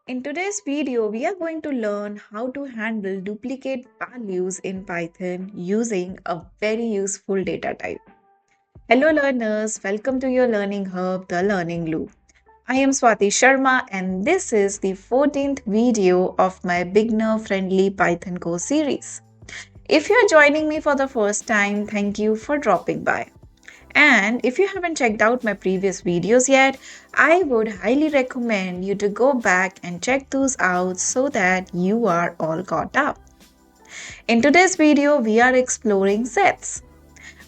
In today's video, we are going to learn how to handle duplicate values in Python using a very useful data type. Hello learners, welcome to your learning hub, the Learning Loop. I am Swati Sharma and this is the 14th video of my beginner-friendly Python course series. If you're joining me for the first time, thank you for dropping by. And if you haven't checked out my previous videos yet, I would highly recommend you to go back and check those out so that you are all caught up. In today's video, we are exploring sets,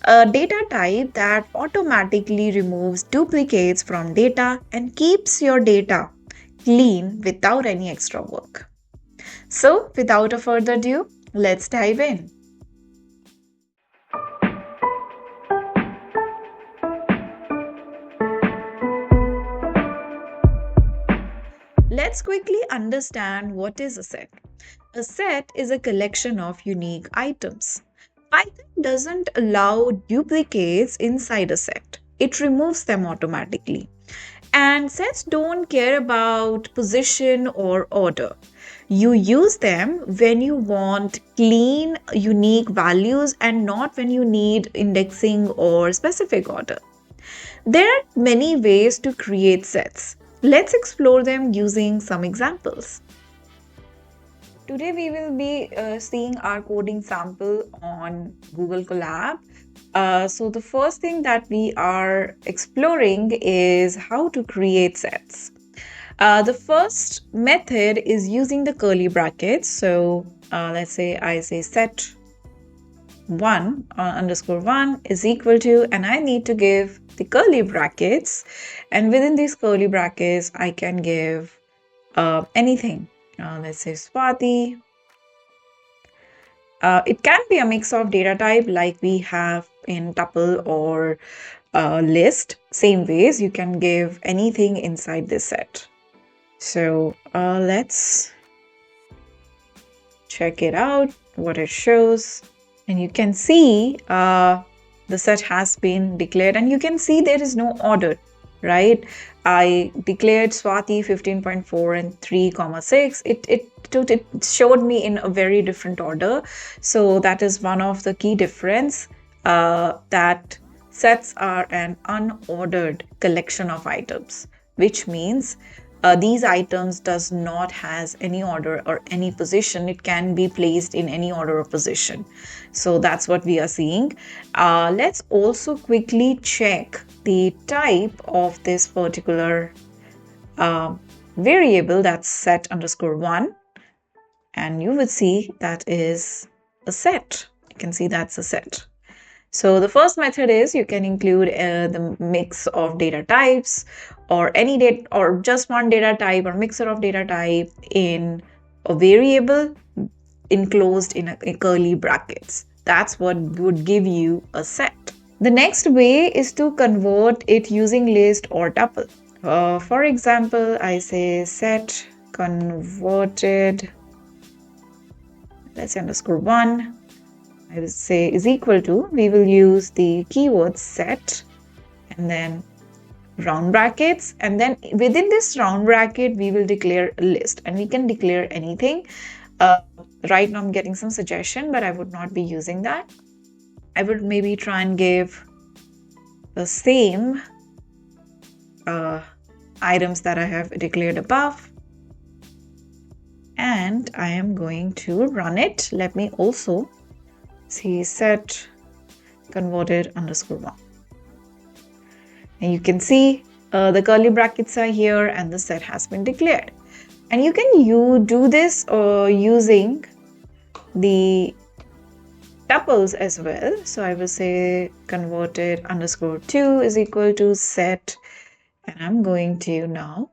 a data type that automatically removes duplicates from data and keeps your data clean without any extra work. So, without a further ado, let's dive in. Let's quickly understand what is a set. A set is a collection of unique items. Python doesn't allow duplicates inside a set. It removes them automatically. And sets don't care about position or order. You use them when you want clean, unique values and not when you need indexing or specific order. There are many ways to create sets. Let's explore them using some examples. Today we will be seeing our coding sample on Google Colab. So the first thing that we are exploring is how to create sets. The first method is using the curly brackets. So let's say I say set 1 underscore 1 is equal to, and I need to give the curly brackets, and within these curly brackets I can give anything. Let's say Swati. It can be a mix of data type like we have in tuple or list. Same ways you can give anything inside this set. So let's check it out, what it shows. And you can see the set has been declared, and you can see there is no order, right? I declared Swati 15.4 and 3,6. It showed me in a very different order. So that is one of the key difference, that sets are an unordered collection of items, which means these items does not has any order or any position. It can be placed in any order or position. So that's what we are seeing. Let's also quickly check the type of this particular variable, that's set underscore 1. And you would see that is a set. You can see that's a set. So the first method is you can include the mix of data types or any data or just one data type or mixture of data type in a variable enclosed in a curly brackets. That's what would give you a set. The next way is to convert it using list or tuple. For example, I say set converted, let's say underscore 1. I will say is equal to, we will use the keyword set and then round brackets, and then within this round bracket we will declare a list, and we can declare anything. Right now I'm getting some suggestion, but I would not be using that. I would maybe try and give the same items that I have declared above, and I am going to run it. Let me also see set converted underscore 1. And you can see the curly brackets are here and the set has been declared. And you can do this using the tuples as well. So I will say converted underscore 2 is equal to set, and I'm going to now,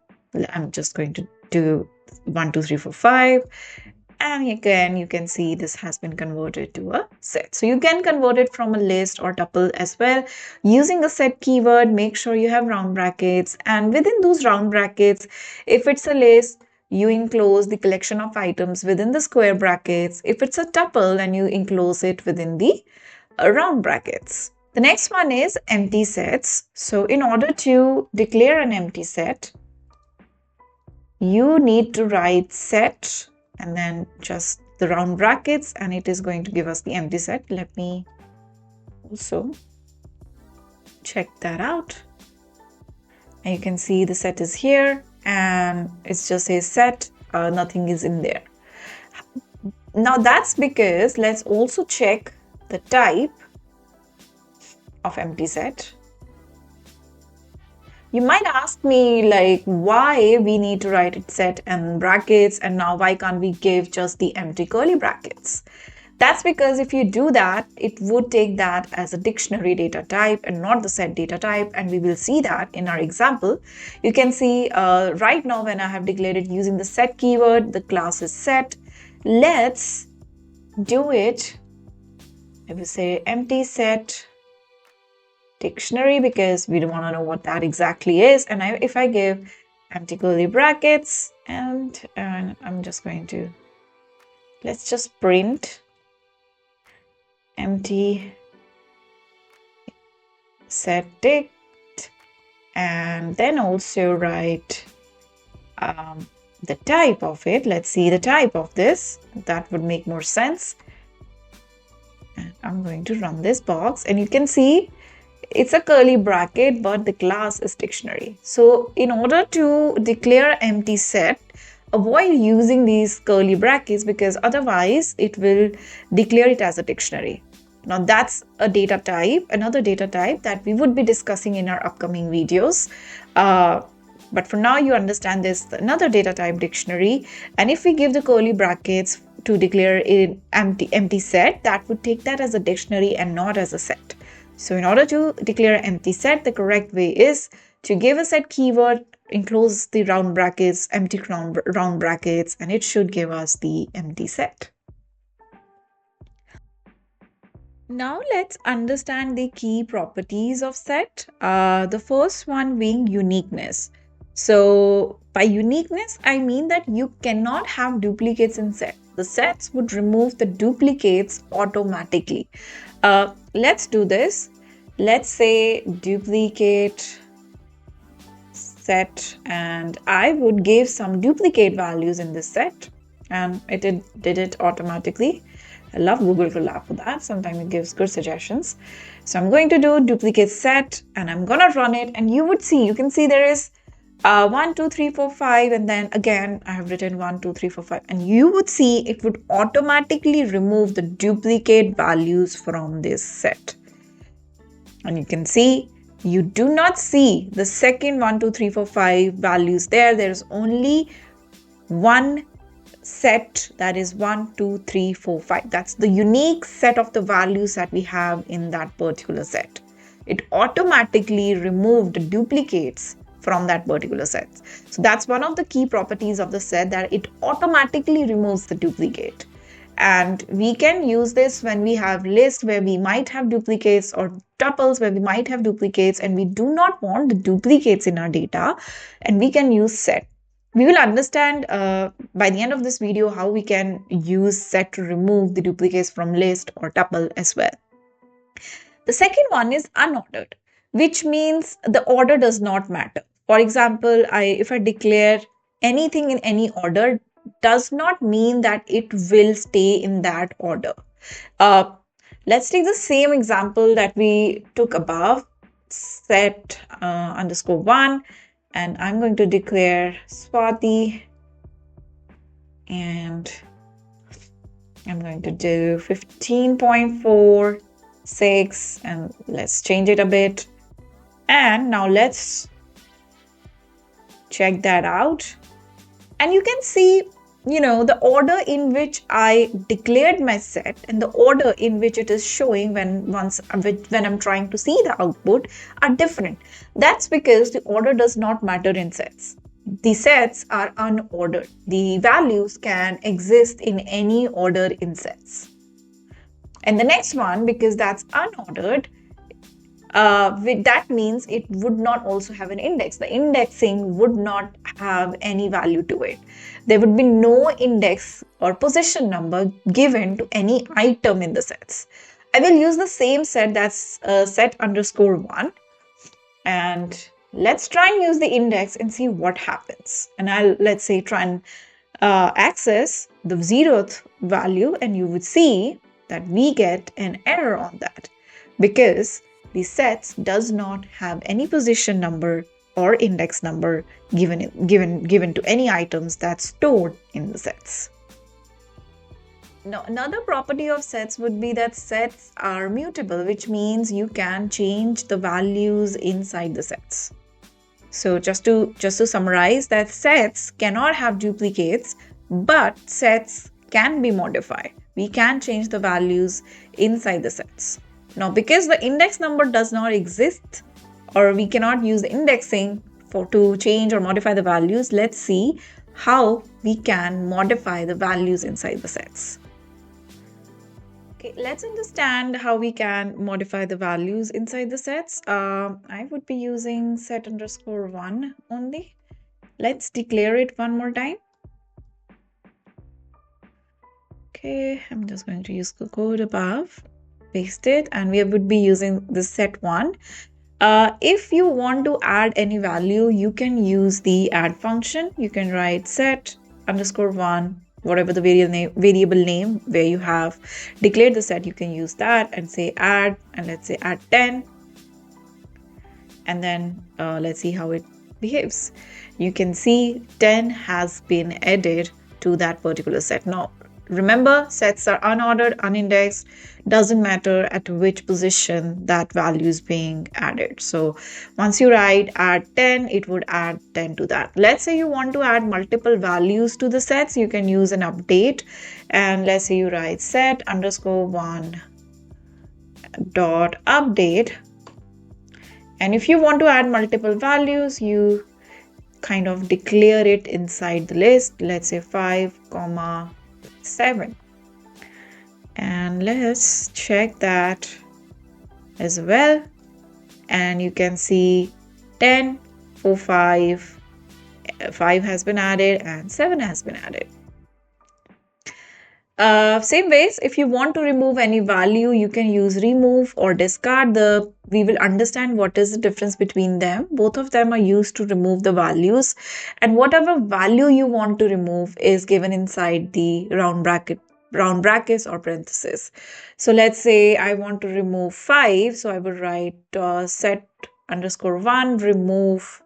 I'm just going to do 1, 2, 3, 4, 5. And again, you can see this has been converted to a set. So you can convert it from a list or tuple as well. Using the set keyword, make sure you have round brackets. And within those round brackets, if it's a list, you enclose the collection of items within the square brackets. If it's a tuple, then you enclose it within the round brackets. The next one is empty sets. So in order to declare an empty set, you need to write set and then just the round brackets, and it is going to give us the empty set. Let me also check that out. And you can see the set is here and it's just a set, nothing is in there. Now that's because let's also check the type of empty set. You might ask me like why we need to write it set and brackets, and now why can't we give just the empty curly brackets? That's because if you do that, it would take that as a dictionary data type and not the set data type, and we will see that in our example. You can see right now when I have declared it using the set keyword, the class is set. Let's do it. I will say empty set dictionary because we don't want to know what that exactly is. And if I give empty curly brackets and I'm just going to, let's just print empty set dict and then also write the type of it. Let's see the type of this. That would make more sense. And I'm going to run this box and you can see it's a curly bracket, but the class is dictionary. So in order to declare empty set, avoid using these curly brackets because otherwise it will declare it as a dictionary. Now that's a data type, another data type that we would be discussing in our upcoming videos. But for now you understand this, another data type dictionary. And if we give the curly brackets to declare an empty set, that would take that as a dictionary and not as a set. So in order to declare empty set, the correct way is to give a set keyword, enclose the round brackets, empty round brackets, and it should give us the empty set. Now let's understand the key properties of set. The first one being uniqueness. So by uniqueness, I mean that you cannot have duplicates in set. The sets would remove the duplicates automatically. Let's do this. Let's say duplicate set, and I would give some duplicate values in this set, and it did it automatically. I love Google Colab for that. Sometimes it gives good suggestions. So I'm going to do duplicate set and I'm going to run it, and you can see there is 1, 2, 3, 4, 5, and then again I have written 1, 2, 3, 4, 5, and you would see it would automatically remove the duplicate values from this set. And you can see you do not see the second 1, 2, 3, 4, 5 values there. There's only one set, that is 1, 2, 3, 4, 5. That's the unique set of the values that we have in that particular set. It automatically removed the duplicates from that particular set. So that's one of the key properties of the set, that it automatically removes the duplicate. And we can use this when we have lists where we might have duplicates or tuples where we might have duplicates and we do not want the duplicates in our data, and we can use set. We will understand by the end of this video how we can use set to remove the duplicates from list or tuple as well. The second one is unordered, which means the order does not matter. For example, if I declare anything in any order, does not mean that it will stay in that order. Let's take the same example that we took above, set _1, and I'm going to declare Swati, and I'm going to do 15.46, and let's change it a bit. And now let's check that out. And you can see, the order in which I declared my set and the order in which it is showing when I'm trying to see the output are different. That's because the order does not matter in sets. The sets are unordered. The values can exist in any order in sets. And the next one, because that's unordered, that means it would not also have an index. The indexing would not have any value to it. There would be no index or position number given to any item in the sets. I will use the same set, that's set _1, and let's try and use the index and see what happens. And let's say, try and access the 0th value, and you would see that we get an error on that because the sets does not have any position number or index number given to any items that's stored in the sets. Now, another property of sets would be that sets are mutable, which means you can change the values inside the sets. So just to summarize, that sets cannot have duplicates, but sets can be modified. We can change the values inside the sets. Now, because the index number does not exist, or we cannot use the indexing to change or modify the values, let's see how we can modify the values inside the sets. Okay, let's understand how we can modify the values inside the sets. I would be using set_1 only. Let's declare it one more time. Okay, I'm just going to use the code above, paste it, and we would be using the set1. If you want to add any value, you can use the add function. You can write set_1, whatever the variable name where you have declared the set, you can use that and say add, and let's say add 10. And then let's see how it behaves. You can see 10 has been added to that particular set. Now, remember, sets are unordered, unindexed, doesn't matter at which position that value is being added. So once you write add 10, it would add 10 to that. Let's say you want to add multiple values to the sets, you can use an update. And let's say you write set_1 dot update. And if you want to add multiple values, you kind of declare it inside the list. Let's say 5, 7. And let's check that as well. And you can see 10, 4, 5 has been added and 7 has been added. Same ways, if you want to remove any value, you can use remove or discard. We will understand what is the difference between them. Both of them are used to remove the values, and whatever value you want to remove is given inside the round brackets or parentheses. So let's say I want to remove 5, so I will write set_1 remove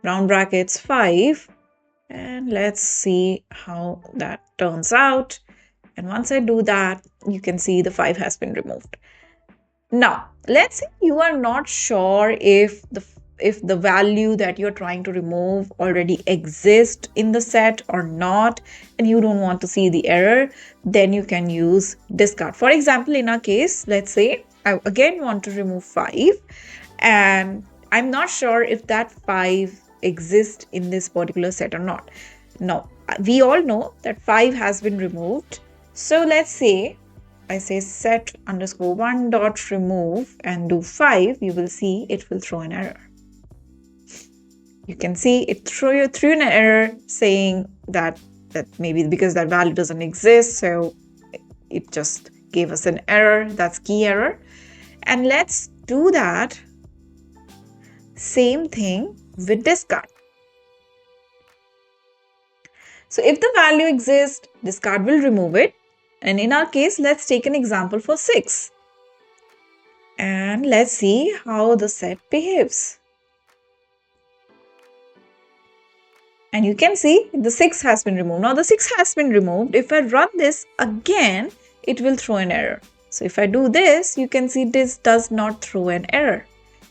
round brackets 5. And let's see how that turns out. And once I do that, you can see the 5 has been removed. Now, let's say you are not sure if the value that you're trying to remove already exists in the set or not, and you don't want to see the error, then you can use discard. For example, in our case, let's say I again want to remove 5, and I'm not sure if that 5 exist in this particular set or not. Now, we all know that 5 has been removed. So let's say I say set_1 dot remove and do 5, you will see it will throw an error. You can see it threw an error saying that maybe because that value doesn't exist, so it just gave us an error. That's key error. And let's do that same thing with discard. So if the value exists, discard will remove it. And in our case, let's take an example for 6. And let's see how the set behaves. And you can see the 6 has been removed. Now the 6 has been removed. If I run this again, it will throw an error. So if I do this, you can see this does not throw an error.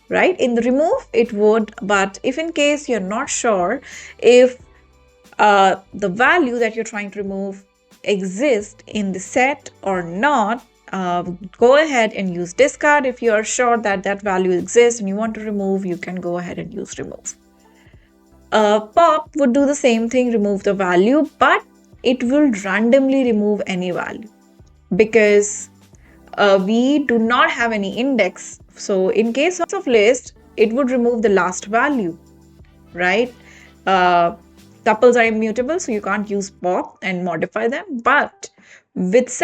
Right? In the remove, it would, but if in case you're not sure if the value that you're trying to remove exists in the set or not, go ahead and use discard. If you are sure that that value exists and you want to remove, you can go ahead and use remove. Pop would do the same thing, remove the value, but it will randomly remove any value because we do not have any index. So in case of list, it would remove the last value, right? Tuples are immutable, so you can't use pop and modify them. But with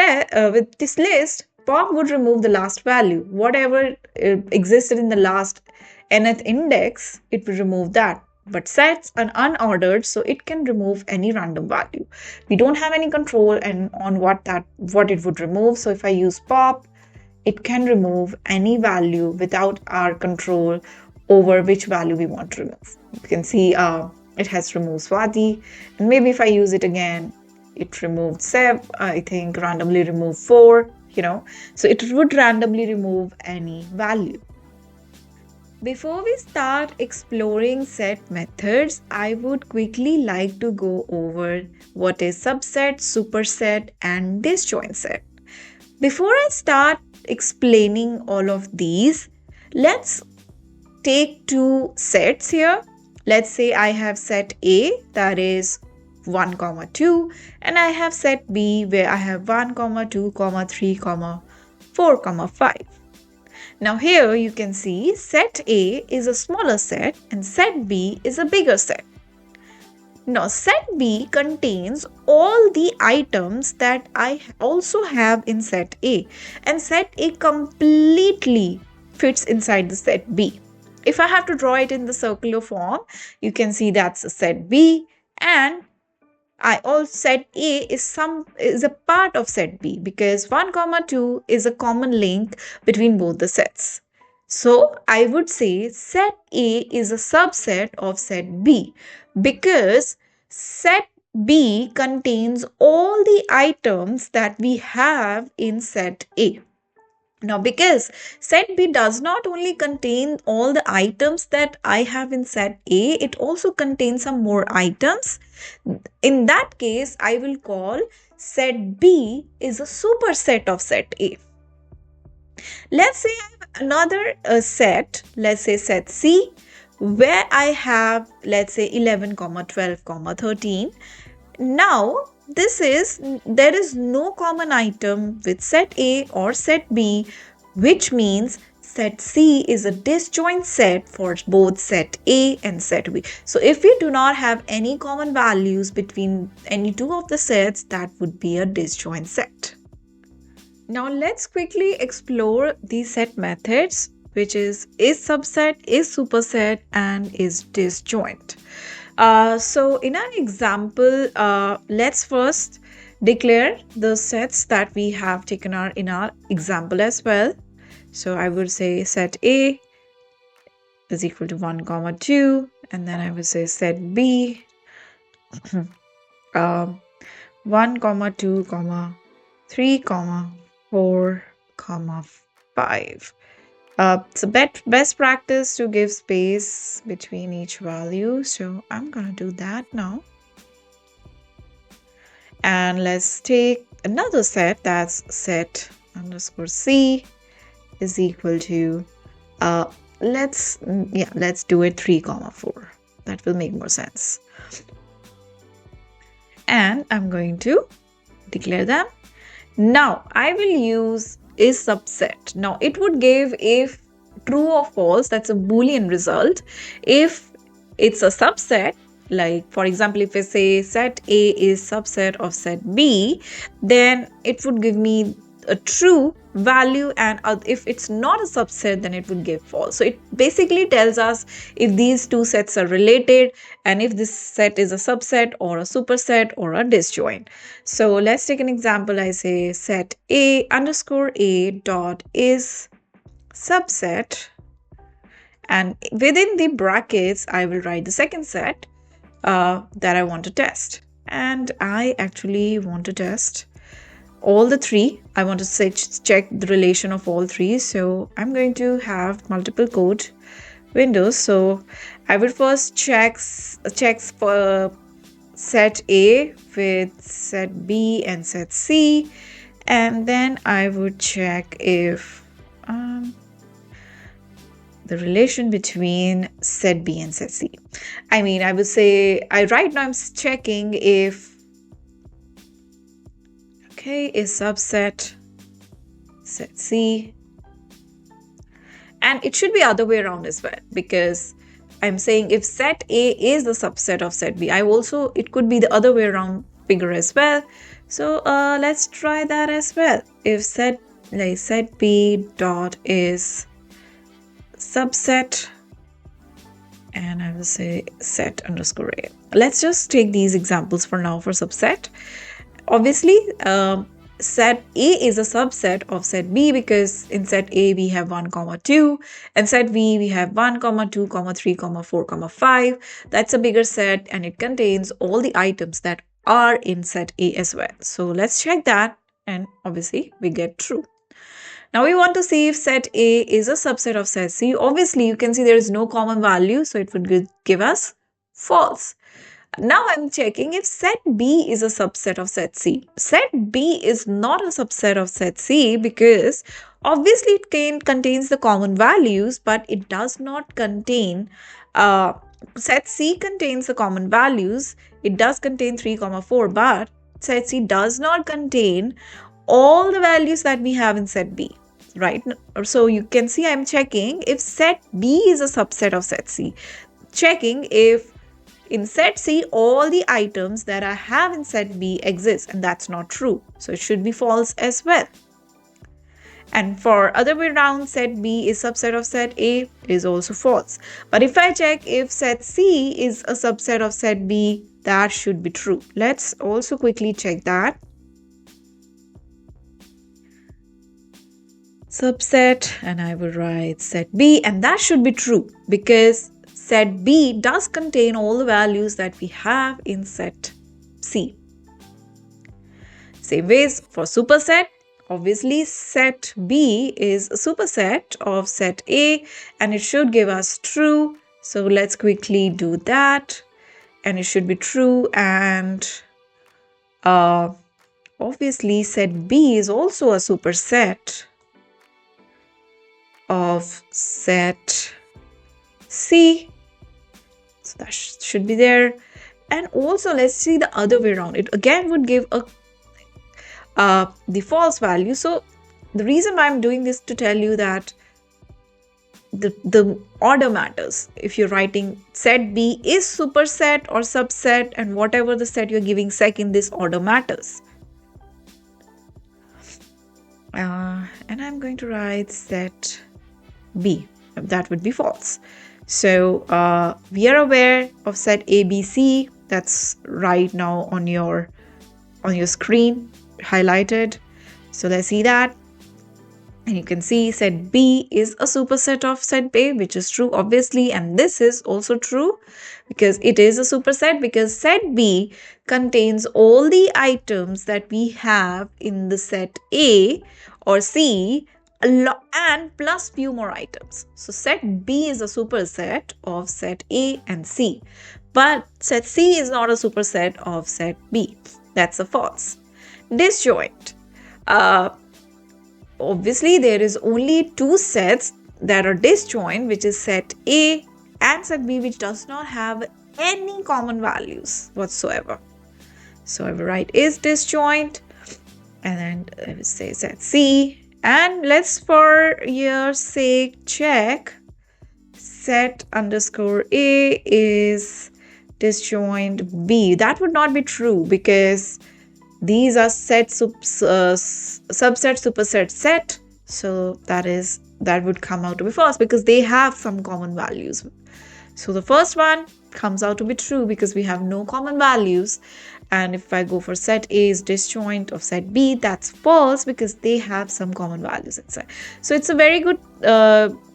this list, pop would remove the last value. Whatever existed in the last nth index, it will remove that. But sets are unordered, so it can remove any random value. We don't have any control on what it would remove. So if I use pop, it can remove any value without our control over which value we want to remove. You can see it has removed Swati, and maybe if I use it again, it removed Seb, I think randomly remove 4, so it would randomly remove any value. Before we start exploring set methods, I would quickly like to go over what is subset, superset, and disjoint set. Before I start explaining all of these, let's take two sets here. Let's say I have set A, that is 1, 2, and I have set B where I have 1, 2, 3, 4, 5. Now here you can see set A is a smaller set and set B is a bigger set. Now set B contains all the items that I also have in set A, and set A completely fits inside the set B. If I have to draw it in the circular form, you can see that's a set B, and set A is a part of set B because 1, 2 is a common link between both the sets. So I would say set A is a subset of set B because set B contains all the items that we have in set A. Now, because set B does not only contain all the items that I have in set A, it also contains some more items. In that case, I will call set B is a superset of set A. Let's say I have another set, let's say set C, where I have, let's say 11, 12, 13. Now, there is no common item with set A or set B, which means set C is a disjoint set for both set A and set B. So if we do not have any common values between any two of the sets, that would be a disjoint set. Now let's quickly explore these set methods, which is subset, is superset, and is disjoint. So in our example, let's first declare the sets that we have taken in our example as well. So I would say set A is equal to 1, 2, and then I would say set B 1, 2, 3, 4, 5. It's a best practice to give space between each value. So I'm going to do that now. And let's take another set, that's set underscore C is equal to, let's do it 3, 4. That will make more sense. And I'm going to declare them. Now I will use is subset. Now it would give if true or false, that's a Boolean result. If it's a subset, like for example, if I say set A is subset of set B, then it would give me a true value, and if it's not a subset, then it would give false. So it basically tells us if these two sets are related and if this set is a subset or a superset or a disjoint. So let's take an example. I say set A underscore A dot is subset, and within the brackets I will write the second set that I want to test, and I actually want to test all the three. I want to check the relation of all three. So I'm going to have multiple code windows. So I will first check for set A with set B and set C, and then I would check if the relation between set B and set C. I would say right now I'm checking if is subset set C, and it should be other way around as well, because I'm saying if set A is the subset of set B, it could be the other way around figure as well. So let's try that as well. If set B dot is subset and I will say set underscore A. Let's just take these examples for now for subset. Obviously, set A is a subset of set B because in set A we have 1, 2, and set B we have 1, 2, 3, 4, 5. That's a bigger set and it contains all the items that are in set A as well. So let's check that, and obviously we get true. Now we want to see if set A is a subset of set C. Obviously, you can see there is no common value, so it would give us false. Now I'm checking if set B is a subset of set C. Set B is not a subset of set C because obviously it contains the common values, but it does not contain, set C contains the common values. It does contain 3, 4, but set C does not contain all the values that we have in set B, right? So you can see I'm checking if set B is a subset of set C. Checking if in set C, all the items that I have in set B exist, and that's not true. So it should be false as well. And for other way around, set B is subset of set A, is also false. But if I check if set C is a subset of set B, that should be true. Let's also quickly check that. Subset, and I will write set B, and that should be true because set B does contain all the values that we have in set C. Same ways for superset, obviously set B is a superset of set A and it should give us true. So let's quickly do that, and it should be true. And obviously set B is also a superset of set C. So that should be there. And also let's see the other way around. It again would give the false value. So the reason why I'm doing this to tell you that the order matters. If you're writing set B is superset or subset, and whatever the set you're giving second, this order matters. And I'm going to write set B. That would be false. So we are aware of set ABC. That's right now on your screen highlighted. So let's see that. And you can see set B is a superset of set A, which is true obviously, and this is also true because it is a superset because set B contains all the items that we have in the set A or C and plus few more items. So set B is a superset of set A and C, but set C is not a superset of set B. That's a false. Disjoint. Obviously, there is only two sets that are disjoint, which is set A and set B, which does not have any common values whatsoever. So I will write is disjoint, and then I will say set C. And let's, for your sake, check set underscore A is disjoint B. That would not be true because these are set subset superset set, so that would come out to be false because they have some common values. So the first one comes out to be true because we have no common values. And if I go for set A is disjoint of set B, that's false because they have some common values inside. So it's a very good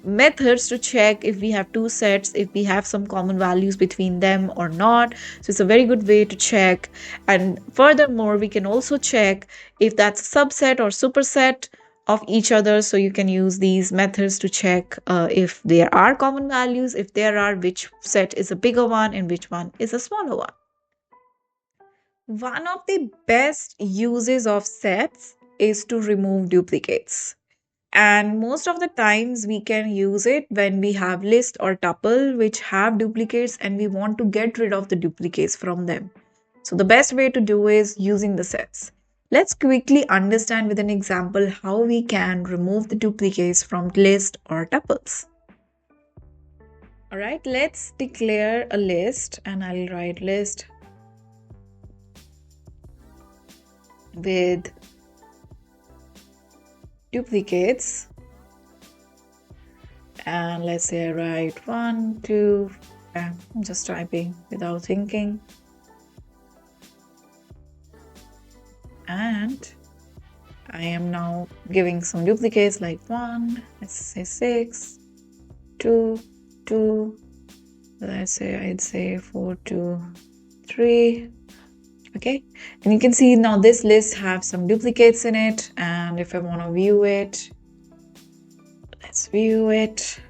methods to check if we have two sets, if we have some common values between them or not. So it's a very good way to check. And furthermore, we can also check if that's a subset or superset of each other. So you can use these methods to check if there are common values. If there are, which set is a bigger one and which one is a smaller one. One of the best uses of sets is to remove duplicates. And most of the times we can use it when we have list or tuple which have duplicates and we want to get rid of the duplicates from them. So the best way to do is using the sets. Let's quickly understand with an example how we can remove the duplicates from list or tuples. All right, let's declare a list, and I'll write list with duplicates, and let's say I write 1, 2, Okay, I'm just typing without thinking. And I am now giving some duplicates like 1, let's say 6, 2, 2, I'd say 4, 2, 3. Okay, and you can see now this list have some duplicates in it, and if I want to view it, let's view it.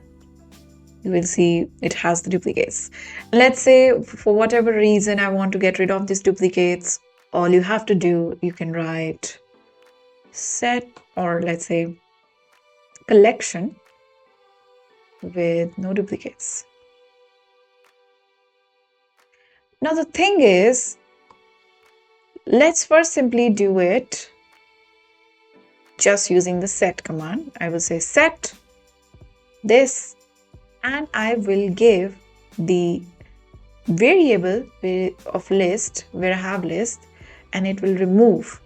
You will see it has the duplicates. Let's say for whatever reason I want to get rid of these duplicates, all you have to do, you can write set, or let's say collection with no duplicates. Now the thing is, let's first simply do it just using the set command. I will say set this, and I will give the variable of list where I have list, and it will remove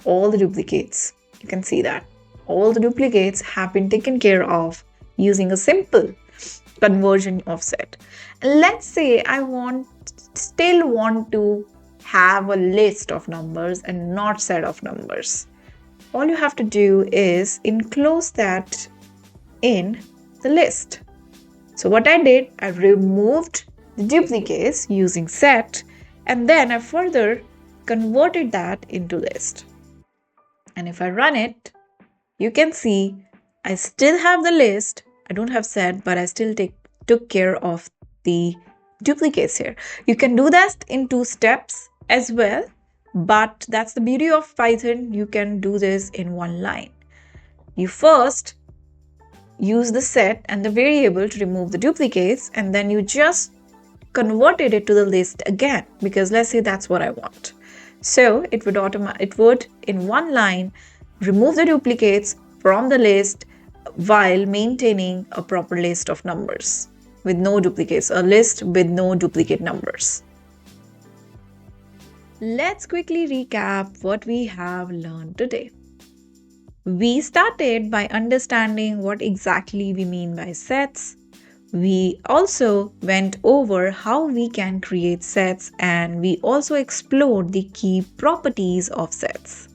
all the duplicates. You can see that all the duplicates have been taken care of using a simple conversion of set. Let's say I still want to have a list of numbers and not set of numbers. All you have to do is enclose that in the list. So what I did, I removed the duplicates using set, and then I further converted that into list. And if I run it, you can see I still have the list. I don't have set, but I still took care of the duplicates here. You can do that in 2 steps as well, but that's the beauty of Python. You can do this in 1 line. You first use the set and the variable to remove the duplicates, and then you just converted it to the list again, because let's say that's what I want. So it would in 1 line remove the duplicates from the list while maintaining a proper list of numbers with no duplicates, a list with no duplicate numbers. Let's quickly recap what we have learned today. We started by understanding what exactly we mean by sets. We also went over how we can create sets, and we also explored the key properties of sets.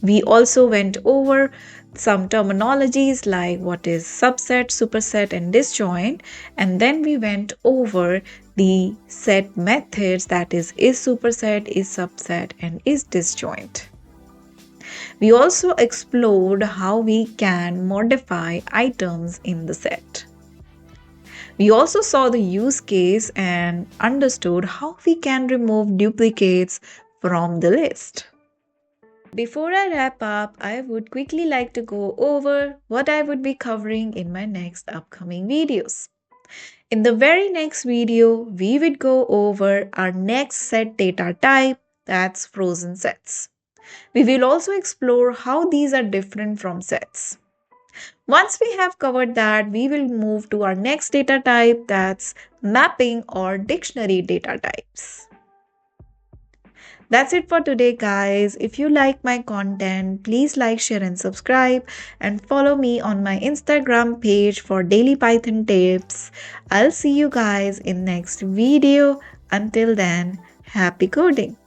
We also went over some terminologies like what is subset, superset, and disjoint, and then we went over the set methods, that is superset, is subset, and is disjoint. We also explored how we can modify items in the set. We also saw the use case and understood how we can remove duplicates from the list. Before I wrap up, I would quickly like to go over what I would be covering in my next upcoming videos. In the very next video, we would go over our next set data type, that's frozen sets. We will also explore how these are different from sets. Once we have covered that, we will move to our next data type, that's mapping or dictionary data types. That's it for today, guys. If you like my content, please like, share, and subscribe, and follow me on my Instagram page for daily Python tips. I'll see you guys in next video. Until then, happy coding.